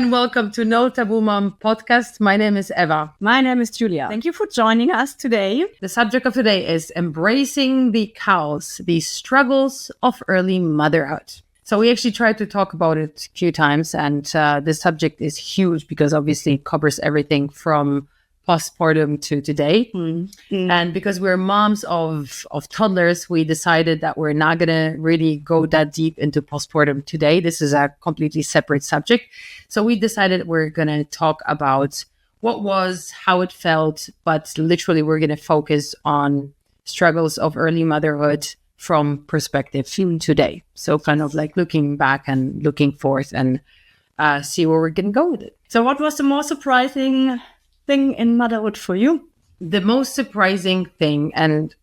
and welcome to No Taboo Mom Podcast. My name is Eva. My name is Julia. Thank you for joining us today. The subject of today is embracing the chaos, the struggles of early motherhood. So we actually tried to talk about it a few times, and this subject is huge because obviously it covers everything from postpartum to today. And because we're moms of toddlers, we decided that we're not going to really go that deep into postpartum today. This is a completely separate subject. So we decided we're going to talk about what was, how it felt, but literally we're going to focus on struggles of early motherhood from perspective today. So kind of like looking back and looking forth and see where we're going to go with it. So what was the most surprising thing in motherhood for you? The most surprising thing, and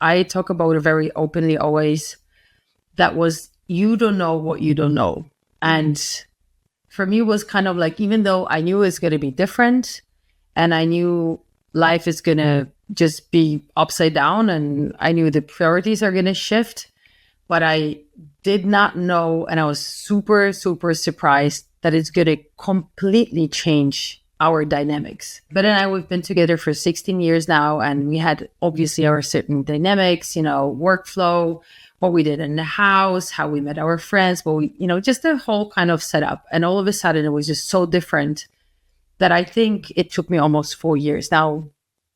I talk about it very openly always, that was you don't know what you don't know. And for me, it was kind of like, even though I knew it's going to be different and I knew life is going to just be upside down and I knew the priorities are going to shift, but I did not know, and I was super, super surprised that it's going to completely change our dynamics. Ben and I, we've been together for 16 years now, and we had obviously our certain dynamics, workflow, what we did in the house, how we met our friends, but we, just the whole kind of setup. And all of a sudden it was just so different that I think it took me almost 4 years. Now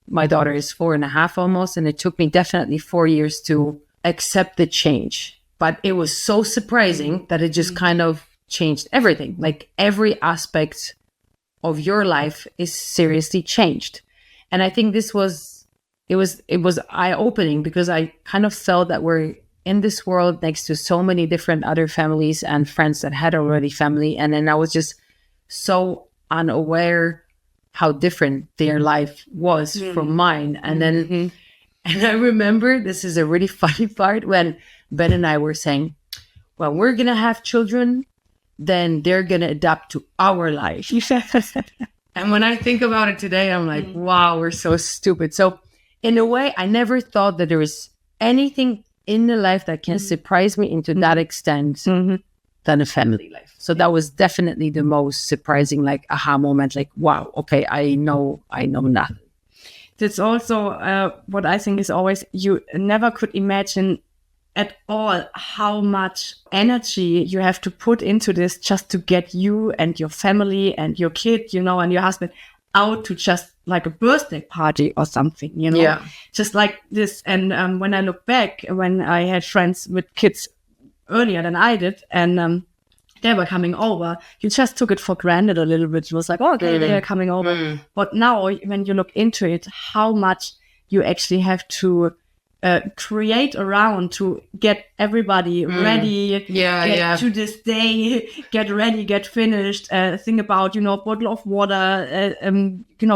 my daughter is 4.5 almost, and it took me definitely 4 years to accept the change. But it was so surprising that it just kind of changed everything. Like every aspect of your life is seriously changed. And I think it was eye-opening because I kind of felt that we're in this world next to so many different other families and friends that had already family. And then I was just so unaware how different their life was from mine. And then, and I remember, this is a really funny part, when Ben and I were saying, well, we're going to have children, then they're going to adapt to our life. And when I think about it today, I'm like, wow, we're so stupid. So in a way, I never thought that there was anything in the life that can surprise me into that extent than a family life. So that was definitely the most surprising, like, aha moment, like, wow, okay, I know nothing. That's also what I think is always, you never could imagine at all how much energy you have to put into this just to get you and your family and your kid, and your husband out to just like a birthday party or something, Yeah. Just like this. And when I look back, when I had friends with kids earlier than I did, and they were coming over, you just took it for granted a little bit. It was like, oh, okay, they're coming over. But now when you look into it, how much you actually have to create around to get everybody ready, to this day, get ready, get finished, think about, bottle of water,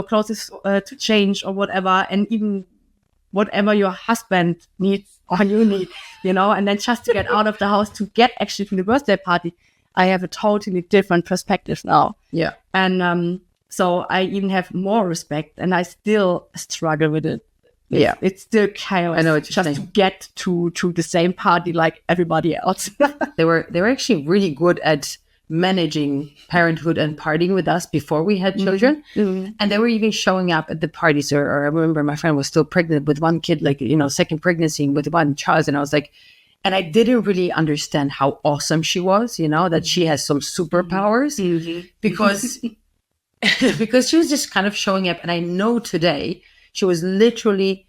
clothes to change or whatever, and even whatever your husband needs or you need, and then just to get out of the house to get actually to the birthday party. I have a totally different perspective now. Yeah. And so I even have more respect, and I still struggle with it. It's still chaos. I know what you're just saying. to get to the same party like everybody else. They were actually really good at managing parenthood and partying with us before we had children. And they were even showing up at the parties. Or I remember my friend was still pregnant with one kid, like, second pregnancy with one child. And I was like, and I didn't really understand how awesome she was, that she has some superpowers because she was just kind of showing up. And I know today she was literally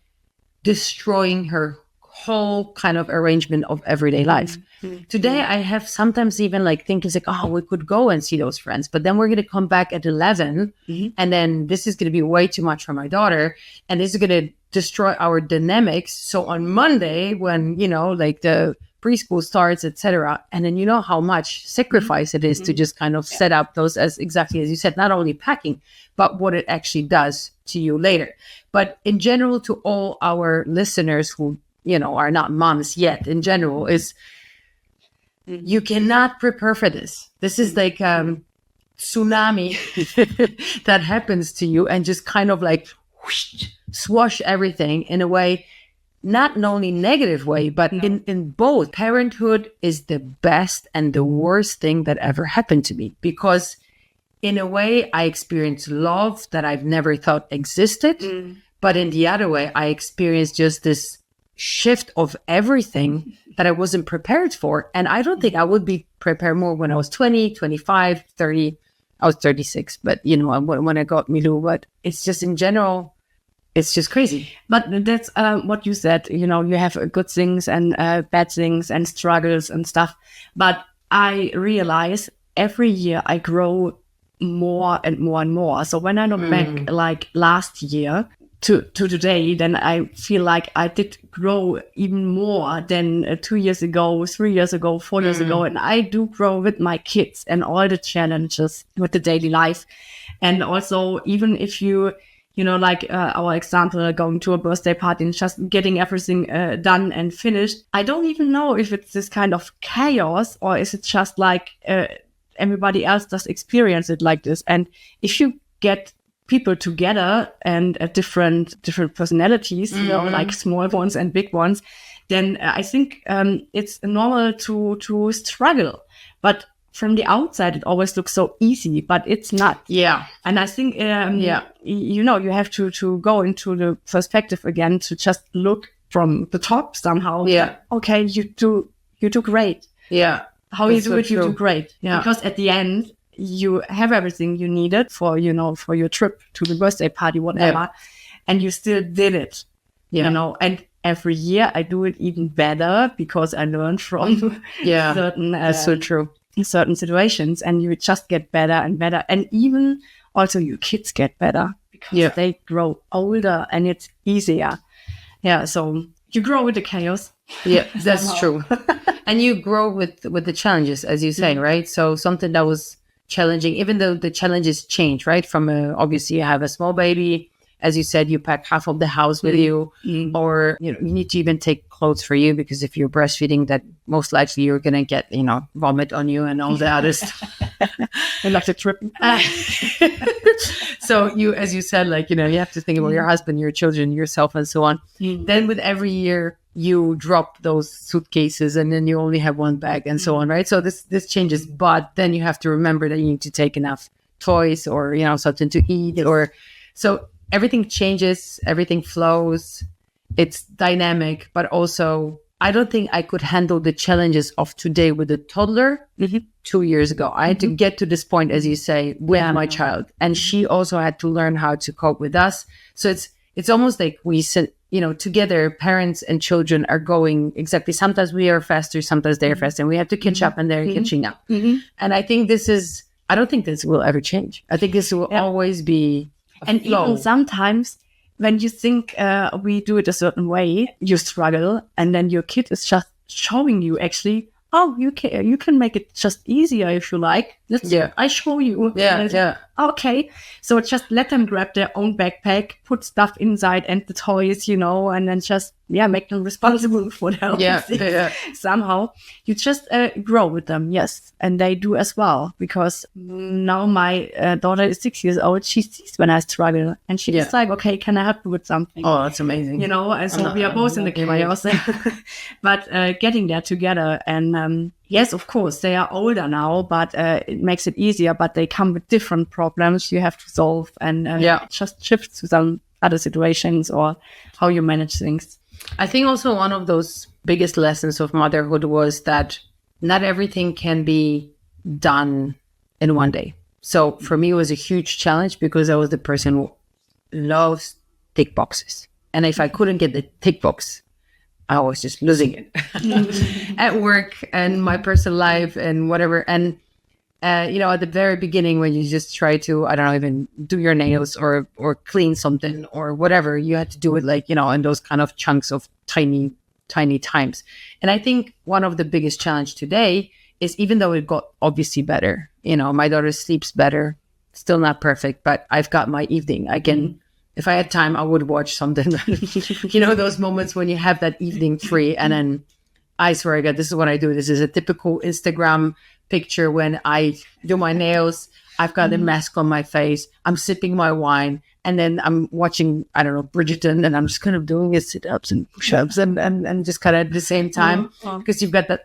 destroying her whole kind of arrangement of everyday life. Today, I have sometimes even like thinking like, oh, we could go and see those friends, but then we're going to come back at 11 and then this is going to be way too much for my daughter. And this is going to destroy our dynamics. So on Monday, when, like the preschool starts, etc. And then how much sacrifice it is to just kind of set up those, as exactly as you said, not only packing, but what it actually does to you later. But in general, to all our listeners who, are not moms yet, in general, is you cannot prepare for this. This is like tsunami that happens to you and just kind of like whoosh, swash everything in a way, not in only negative way, but in both. Parenthood is the best and the worst thing that ever happened to me, because in a way, I experienced love that I've never thought existed. But in the other way, I experienced just this shift of everything that I wasn't prepared for. And I don't think I would be prepared more when I was 20, 25, 30. I was 36, but when I got Milou, but it's just in general, it's just crazy. But that's what you said, you have good things and bad things and struggles and stuff. But I realize every year I grow more and more and more. So when I look back like last year to today, then I feel like I did grow even more than 2 years ago, 3 years ago, 4 years ago. And I do grow with my kids and all the challenges with the daily life. And also, even if you like our example, going to a birthday party and just getting everything done and finished, I don't even know if it's this kind of chaos or is it just like everybody else does experience it like this. And if you get people together and different personalities, like small ones and big ones, then I think it's normal to struggle. But from the outside, it always looks so easy, but it's not. Yeah. And I think, you have to go into the perspective again to just look from the top somehow. Yeah. Okay, you do great. Yeah. How you do it, you do great. Yeah. Because at the end, you have everything you needed for your trip to the birthday party, whatever, and you still did it. And every year I do it even better because I learned from certain. That's so true. Certain situations, and you just get better and better, and even also your kids get better because they grow older and it's easier. So you grow with the chaos. Yeah, that's true. And you grow with the challenges, as you say, right? So something that was challenging, even though the challenges change, right? From obviously you have a small baby, as you said, you pack half of the house with you, or you need to even take clothes for you because if you're breastfeeding, that most likely you're gonna get vomit on you and all the other stuff. And like the trip. So you, as you said, you have to think about your husband, your children, yourself, and so on. Then with every year, you drop those suitcases and then you only have one bag and so on, right? So this changes, but then you have to remember that you need to take enough toys or something to eat, or so everything changes, everything flows. It's dynamic, but also I don't think I could handle the challenges of today with a toddler 2 years ago. I had to get to this point, as you say, with my child, and she also had to learn how to cope with us. So it's almost like we sit, together, parents and children are going exactly. Sometimes we are faster, sometimes they're faster, and we have to catch up, and they're catching up. And I think I don't think this will ever change. I think this will always be and flow. Even sometimes when you think we do it a certain way, you struggle, and then your kid is just showing you actually, you can make it just easier if you like. I show you. Okay. So just let them grab their own backpack, put stuff inside and the toys, and then just make them responsible for their own things. Somehow you just grow with them. Yes. And they do as well, because now my daughter is 6 years old. She sees when I struggle and she's like, okay, can I help you with something? Oh, that's amazing. And so we are both in the chaos, but getting there together. And yes, of course, they are older now, but it makes it easier, but they come with different problems you have to solve, and just shift to some other situations or how you manage things. I think also one of those biggest lessons of motherhood was that not everything can be done in one day. So for me, it was a huge challenge because I was the person who loves tick boxes. And if I couldn't get the tick box, I was just losing it at work and my personal life and whatever. And, at the very beginning, when you just try to, I don't know, even do your nails or clean something or whatever, you had to do it in those kind of chunks of tiny times. And I think one of the biggest challenge today is, even though it got obviously better, my daughter sleeps better, still not perfect, but I've got my evening. I can, if I had time, I would watch something, those moments when you have that evening free. And then I swear to God, this is what I do. This is a typical Instagram picture when I do my nails. I've got a mask on my face. I'm sipping my wine. And then I'm watching, I don't know, Bridgerton, and I'm just kind of doing sit-ups and push-ups and just kind of at the same time, because you've got that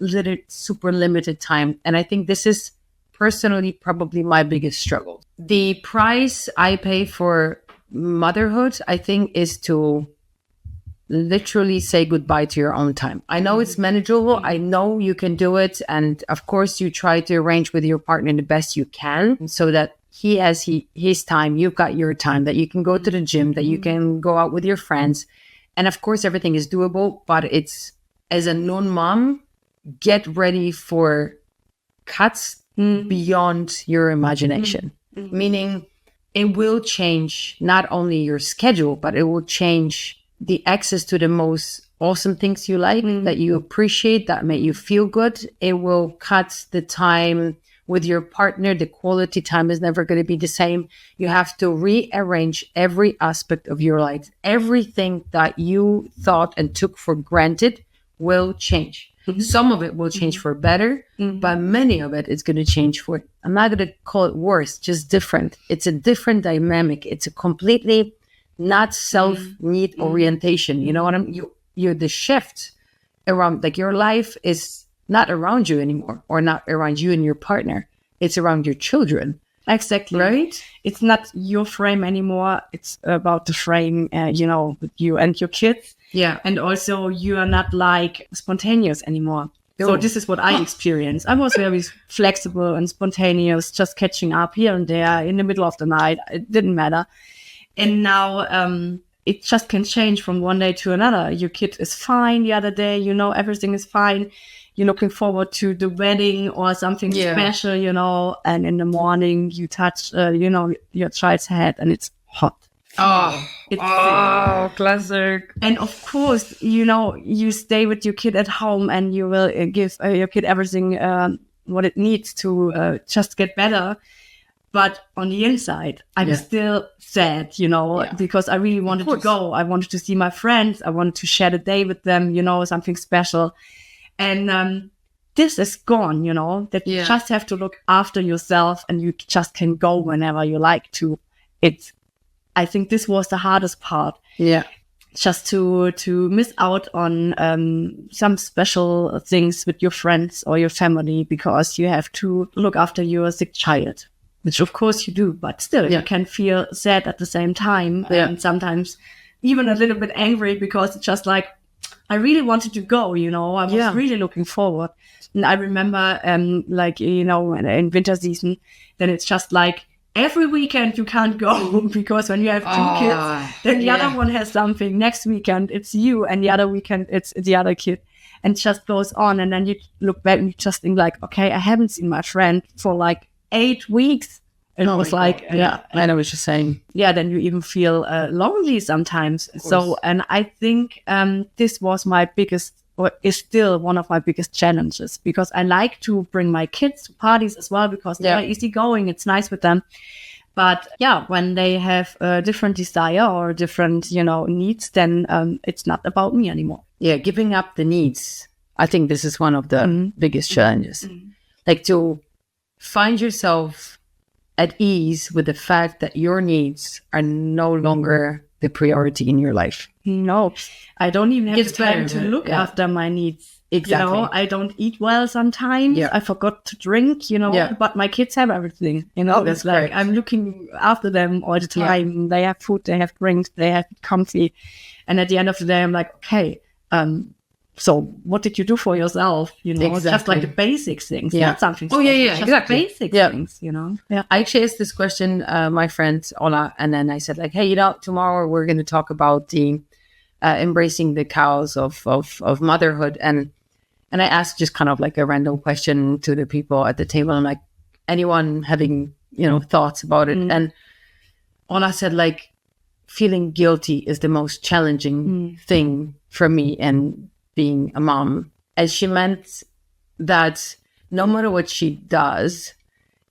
super limited time. And I think this is personally probably my biggest struggle. The price I pay for motherhood, I think, is to literally say goodbye to your own time. I know it's manageable. I know you can do it. And of course, you try to arrange with your partner the best you can so that he has his time, you've got your time, that you can go to the gym, that you can go out with your friends. And of course, everything is doable, but it's, as a non-mom, get ready for cuts beyond your imagination. Meaning it will change not only your schedule, but it will change the access to the most awesome things you like, that you appreciate, that make you feel good. It will cut the time with your partner. The quality time is never going to be the same. You have to rearrange every aspect of your life. Everything that you thought and took for granted will change. Some of it will change for better, but many of it is going to change for, I'm not going to call it worse, just different. It's a different dynamic. It's a completely not self-need orientation. You know what you're the shift around, like your life is not around you anymore, or not around you and your partner. It's around your children. Exactly. Right? It's not your frame anymore. It's about the frame, with you and your kids. Yeah. And also you are not like spontaneous anymore. So this is what I experienced. I was very flexible and spontaneous, just catching up here and there in the middle of the night. It didn't matter. And now it just can change from one day to another. Your kid is fine the other day, everything is fine. You're looking forward to the wedding or something special, and in the morning you touch, your child's head and it's hot. Oh, classic. And of course, you stay with your kid at home and you will give your kid everything what it needs to just get better. But on the inside, I'm still sad, because I really wanted to go. I wanted to see my friends. I wanted to share the day with them, something special. And this is gone, that you just have to look after yourself and you just can go whenever you like to. I think this was the hardest part. Yeah. Just to miss out on some special things with your friends or your family because you have to look after your sick child, which of course you do, but still you can feel sad at the same time. And sometimes even a little bit angry because it's just like, I really wanted to go, I was really looking forward. And I remember, in winter season, then it's just like every weekend you can't go because when you have two kids, then the other one has something. Next weekend, it's you, and the other weekend, it's the other kid. And it just goes on. And then you look back and you just think like, okay, I haven't seen my friend for like 8 weeks. And it was like, I know what you're saying. Yeah, then you even feel lonely sometimes. So, and I think this was my biggest, or is still one of my biggest challenges, because I like to bring my kids to parties as well, because they're easygoing. It's nice with them. But when they have a different desire or different, needs, then it's not about me anymore. Yeah, giving up the needs. I think this is one of the biggest challenges. Like to find yourself at ease with the fact that your needs are no longer the priority in your life. No, I don't even have the time to look after my needs. Exactly. I don't eat well sometimes. Yeah. I forgot to drink, but my kids have everything. It's like great. I'm looking after them all the time. They have food, they have drinks, they have comfy. And at the end of the day, I'm like, okay, so what did you do for yourself? It's just like the basic things, not something special. Just exactly. Basic things, Yeah. I actually asked this question, my friend Ola, and then I said like, hey, tomorrow we're going to talk about the embracing the cows of motherhood. And I asked just kind of like a random question to the people at the table. I'm like, anyone having, thoughts about it? And Ola said like, feeling guilty is the most challenging thing for me and being a mom. And she meant that no matter what she does,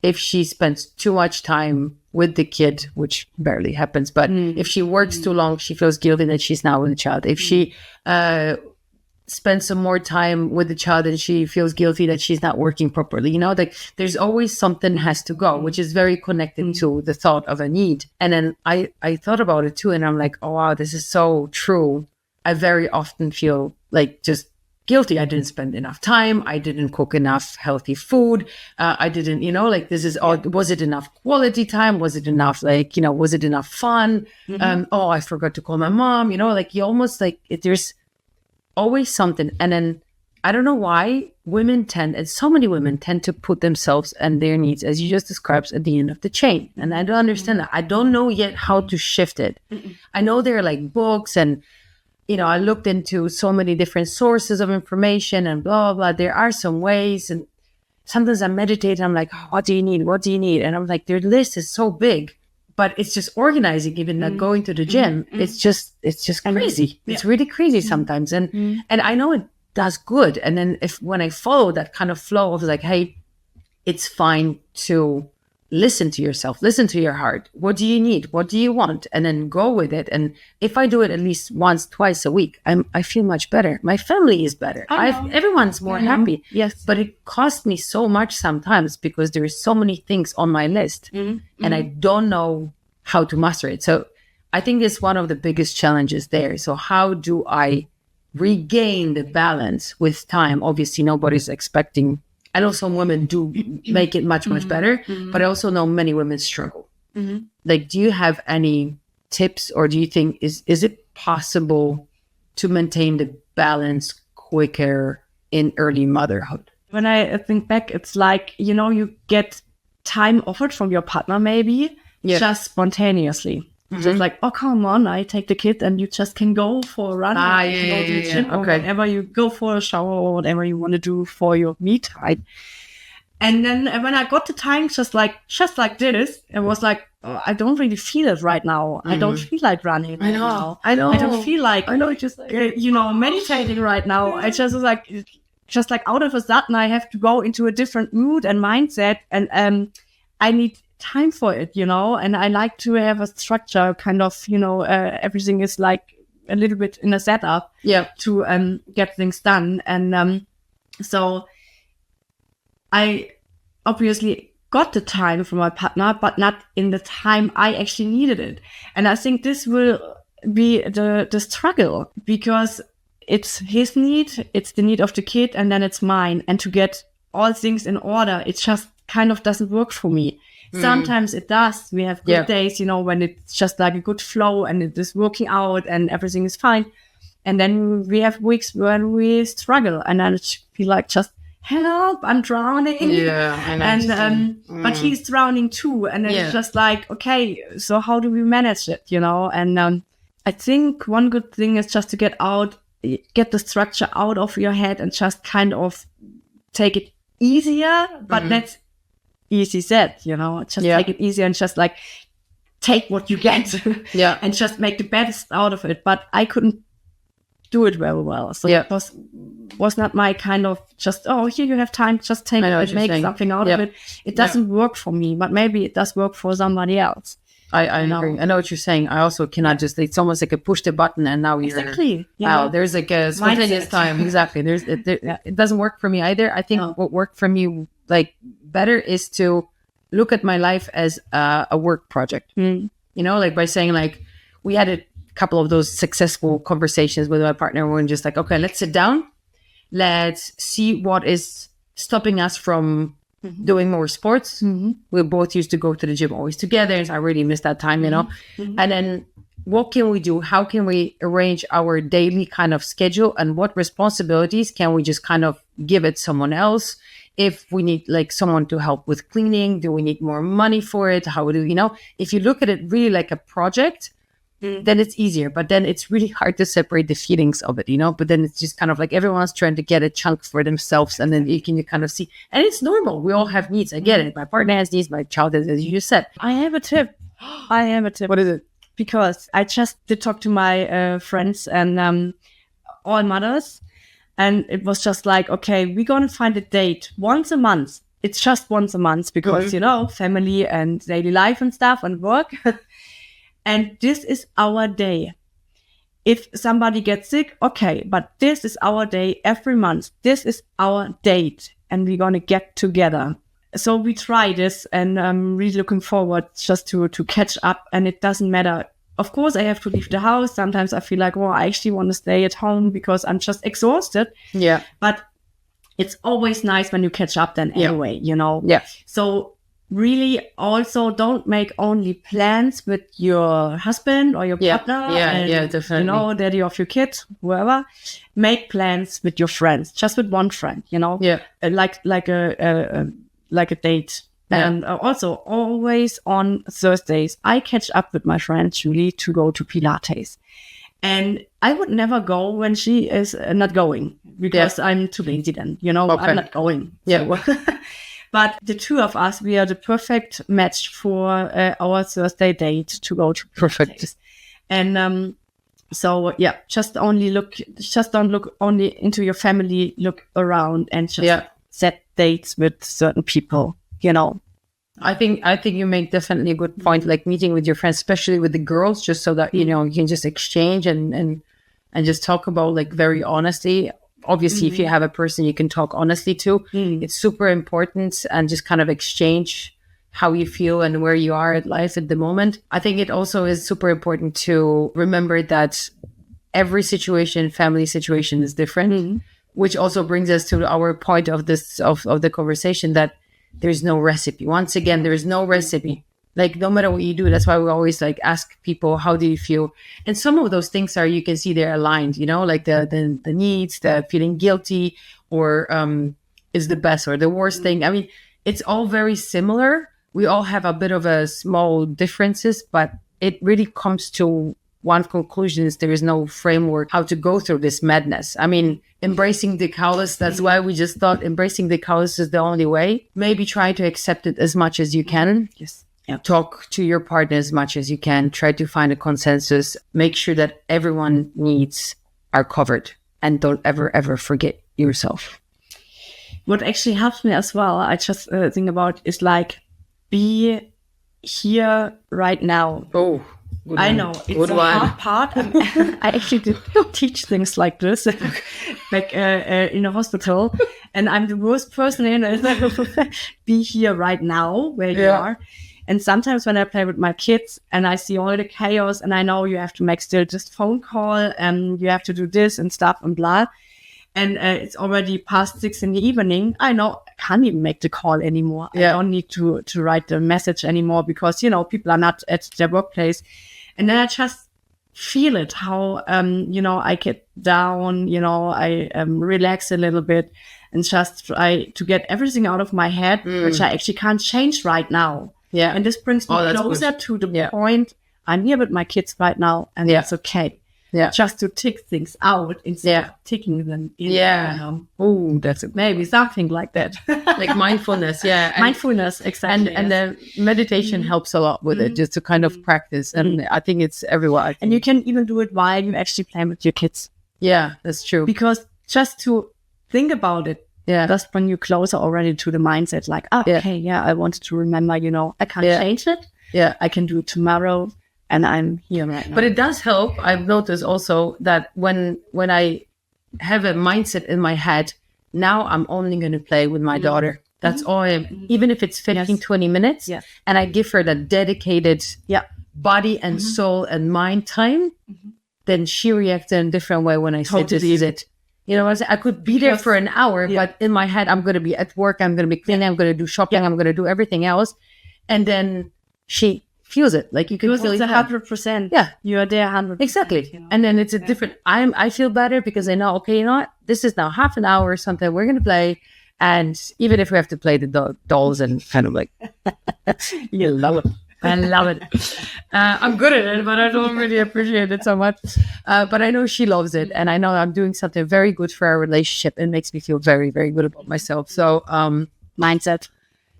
if she spends too much time with the kid, which barely happens, but if she works too long, she feels guilty that she's not with the child. If she spends some more time with the child and she feels guilty that she's not working properly, like there's always something has to go, which is very connected to the thought of a need. And then I thought about it too, and I'm like, oh wow, this is so true. I very often feel like just guilty. I didn't spend enough time. I didn't cook enough healthy food. I didn't, this is all, was it enough quality time? Was it enough, was it enough fun? Oh, I forgot to call my mom, you almost there's always something. And then I don't know why so many women tend to put themselves and their needs, as you just described, at the end of the chain. And I don't understand that. I don't know yet how to shift it. I know there are books and, I looked into so many different sources of information and blah, blah, blah. There are some ways. And sometimes I meditate. And I'm like, oh, what do you need? What do you need? And I'm like, their list is so big, but it's just organizing, even not going to the gym. It's just crazy. It's really crazy sometimes. And I know it does good. And then when I follow that kind of flow of hey, it's fine to listen to yourself, listen to your heart. What do you need? What do you want? And then go with it. And if I do it at least once, twice a week, I feel much better. My family is better. Everyone's more happy. Yes. But it costs me so much sometimes because there is so many things on my list and I don't know how to master it. So I think it's one of the biggest challenges there. So how do I regain the balance with time? Obviously, nobody's expecting. I know some women do make it much, much better, but I also know many women struggle. Do you have any tips, or do you think, is it possible to maintain the balance quicker in early motherhood? When I think back, it's you get time offered from your partner, maybe just spontaneously. Just oh, come on, I take the kid and you just can go for a run, go to the gym, or whatever, you go for a shower or whatever you want to do for your me time. And then when I got the time, just like this, it was oh, I don't really feel it right now. I don't feel like running. I know. I don't feel like, meditating right now. I just was just out of a sudden, I have to go into a different mood and mindset, and I need time for it, and I like to have a structure, kind of, everything is a little bit in a setup to get things done. And so I obviously got the time from my partner, but not in the time I actually needed it. And I think this will be the struggle, because it's his need, it's the need of the kid, and then it's mine. And to get all things in order, it just kind of doesn't work for me. Sometimes it does. We have good days, when it's just a good flow and it is working out and everything is fine. And then we have weeks when we struggle, and I feel just help, I'm drowning. Yeah, I know. And but he's drowning too, and then it's just okay, so how do we manage it? And I think one good thing is just to get the structure out of your head and just kind of take it easier. But that's easy said, just take it easier and just take what you get and just make the best out of it. But I couldn't do it very well. So it was not my kind of just, oh, here you have time, just take it, make something out of it. It doesn't work for me, but maybe it does work for somebody else. I agree. I know what you're saying. I also cannot just, it's almost like a push the button and now you're, wow, there's a spontaneous time. Exactly. It doesn't work for me either. I think what worked for me better is to look at my life as a work project. By saying we had a couple of those successful conversations with my partner. We're just okay, let's sit down. Let's see what is stopping us from doing more sports. We both used to go to the gym always together, and so I really miss that time, And then what can we do? How can we arrange our daily kind of schedule, and what responsibilities can we just kind of give it someone else? If we need someone to help with cleaning, do we need more money for it? How do if you look at it really like a project, then it's easier. But then it's really hard to separate the feelings of it, But then it's just kind of everyone's trying to get a chunk for themselves, and then you can kind of see. And it's normal. We all have needs. I get it. My partner has needs. My child has, as you just said. I have a tip. What is it? Because I just did talk to my friends and all mothers. And it was just okay, we're going to find a date once a month. It's just once a month because, family and daily life and stuff and work. And this is our day. If somebody gets sick, okay, but this is our day every month. This is our date, and we're going to get together. So we try this, and I'm really looking forward just to catch up. And it doesn't matter of course, I have to leave the house. Sometimes I feel like, well, I actually want to stay at home because I'm just exhausted. Yeah. But it's always nice when you catch up then anyway, you know? Yeah. So really also don't make only plans with your husband or your partner. Yeah, definitely. You know, daddy of your kid, whoever. Make plans with your friends, just with one friend, you know? Yeah. Like a date. Yeah. And also always on Thursdays, I catch up with my friend Julie to go to Pilates. And I would never go when she is not going because I'm too lazy then, you know, I'm not going. Yeah. So. But the two of us, we are the perfect match for our Thursday date to go to Pilates. And so, yeah, just don't look only into your family, look around and just set dates with certain people, you know. I think you make definitely a good point, like meeting with your friends, especially with the girls, just so that, you know, you can just exchange and just talk about like very honestly. Obviously, if you have a person you can talk honestly to, it's super important, and just kind of exchange how you feel and where you are at life at the moment. I think it also is super important to remember that every situation, family situation is different, which also brings us to our point of this, of the conversation, that there's no recipe. Once again, there is no recipe. Like, no matter what you do, that's why we always like ask people, how do you feel? And some of those things are, you can see they're aligned, you know, like the needs, the feeling guilty, or is the best or the worst thing. I mean, it's all very similar. We all have a bit of a small differences, but it really comes to one conclusion: is there is no framework how to go through this madness. I mean, embracing the callous, that's why we just thought embracing the callous is the only way. Maybe try to accept it as much as you can. Yes. Talk to your partner as much as you can. Try to find a consensus. Make sure that everyone's needs are covered, and don't ever forget yourself. What actually helps me as well, I just think about, is like, be here right now. Oh, I know it's a hard part. I actually did teach things like this back in a hospital, and I'm the worst person in it. Be here right now where you are. And sometimes when I play with my kids and I see all the chaos, and I know you have to make still just phone call and you have to do this and stuff and blah, and it's already past 6 p.m. I know I can't even make the call anymore. I don't need to write the message anymore because, you know, people are not at their workplace. And then I just feel it, how, you know, I get down, you know, I relax a little bit and just try to get everything out of my head, which I actually can't change right now. Yeah. And this brings me closer to the point. I'm here with my kids right now, and it's okay. Yeah. Just to tick things out instead of ticking them in. Yeah. You know? Oh, that's maybe something like that. Like mindfulness. Yeah. Mindfulness, exactly. And the meditation helps a lot with it, just to kind of practice. And I think it's everywhere. And you can even do it while you actually play with your kids. Yeah, that's true. Because just to think about it, does bring you closer already to the mindset, like, I wanted to remember, you know, I can't change it. Yeah. I can do it tomorrow, and I'm here right now. But it does help. I've noticed also that when I have a mindset in my head, now I'm only going to play with my daughter. That's all I am. Even if it's 15, 20 minutes, and I give her that dedicated body and soul and mind time, then she reacts in a different way when I say this is it. You know, I could be there for an hour, but in my head, I'm going to be at work. I'm going to be cleaning. I'm going to do shopping. I'm going to do everything else. And then she feels it. Like, you can feel it. 100%. Yeah. You are there 100%. Exactly. You know? And then it's a different, I feel better because I know, okay, you know what? This is now half an hour or something. We're going to play. And even if we have to play the dolls and kind of like, you love it. I love it. I'm good at it, but I don't really appreciate it so much. But I know she loves it. And I know I'm doing something very good for our relationship. It makes me feel very, very good about myself. So mindset.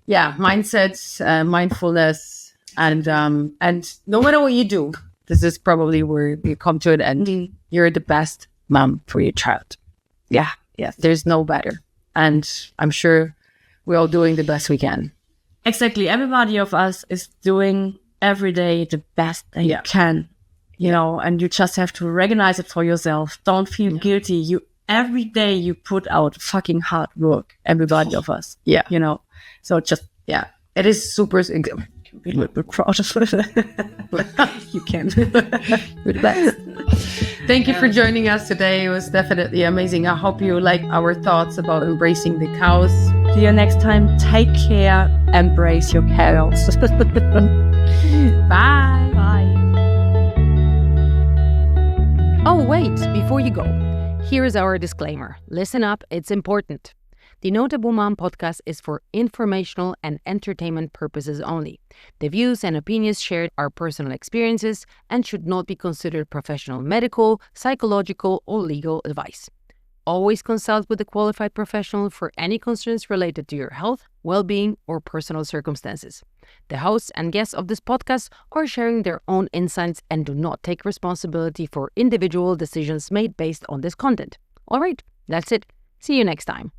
Yeah, mindset, mindfulness. And no matter what you do, this is probably where you come to an end. You're the best mom for your child. Yeah. Yes. There's no better. And I'm sure we're all doing the best we can. Exactly. Everybody of us is doing every day the best they can, you know, and you just have to recognize it for yourself. Don't feel guilty. Every day you put out fucking hard work, everybody of us. Yeah. You know, so just, it is super, be a little bit proud of it. You can. You're the best. Thank you for joining us today. It was definitely amazing. I hope you like our thoughts about embracing the chaos. See you next time. Take care. Embrace your chaos. Bye. Bye. Oh, wait, before you go, here is our disclaimer. Listen up, it's important. The No Taboo Mom podcast is for informational and entertainment purposes only. The views and opinions shared are personal experiences and should not be considered professional medical, psychological, or legal advice. Always consult with a qualified professional for any concerns related to your health, well-being, or personal circumstances. The hosts and guests of this podcast are sharing their own insights and do not take responsibility for individual decisions made based on this content. All right, that's it. See you next time.